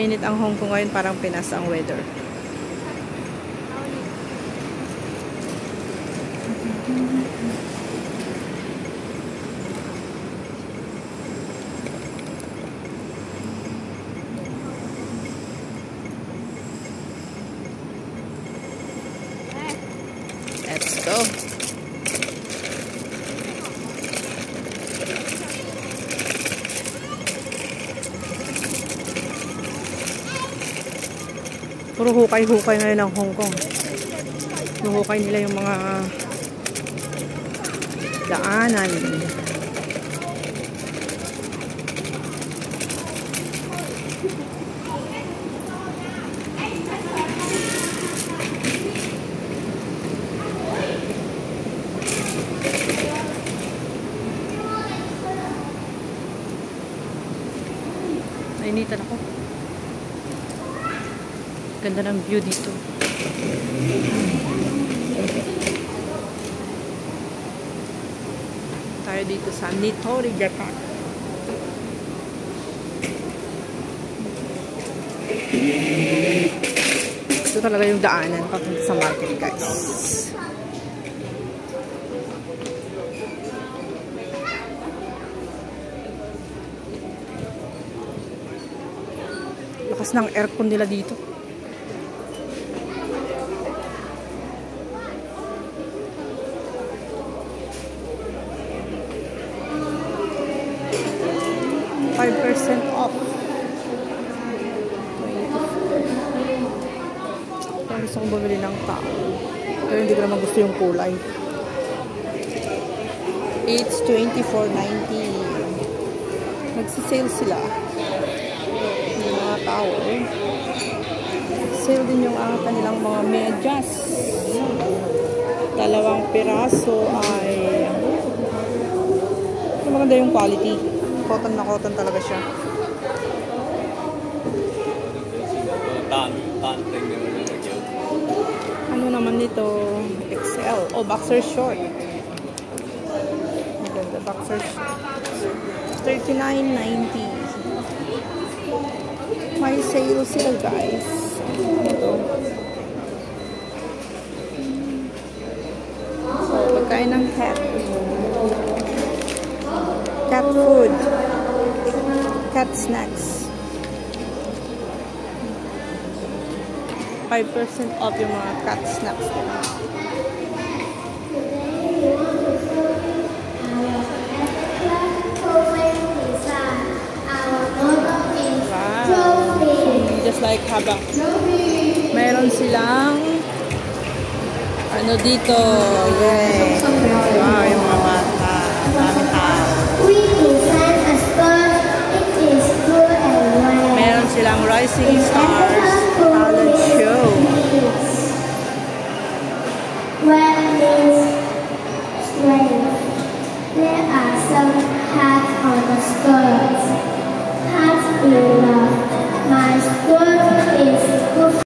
Mainit ang Hong Kong ngayon, parang Pinas ang weather. Let's go. Puro hukay-hukay ngayon ang Hong Kong. Hukay nila yung mga daanan. Nainitan ako. Ganda ng view dito. Tayo dito sa Nitori, Japan. Ito talaga yung daanan papunta sa market, guys. Lakas ng aircon nila dito. Off. Parang gusto kong bumili ng tao. Pero hindi ko naman gusto yung kulay. It's $24.90. Nagsisale sila. Yung mga tao. Sale din yung kanilang mga medyas. 2 piraso ay maganda yung quality. Cotton na cotton talaga siya. Ano naman nito? XL. Oh, boxer short. Maganda, boxer short. $39.90. May sale sila, guys. Ito. So, pagkain ng cat. Cat food. Cat snacks. 5% off yung mga cat snacks nila. Wow. Just like habang meron silang ano dito. Yay. Wow, yung mga bata. Dami tao. Meron silang Rising Stars talent show. Where is strength? There are some hats on the skirts. Hats in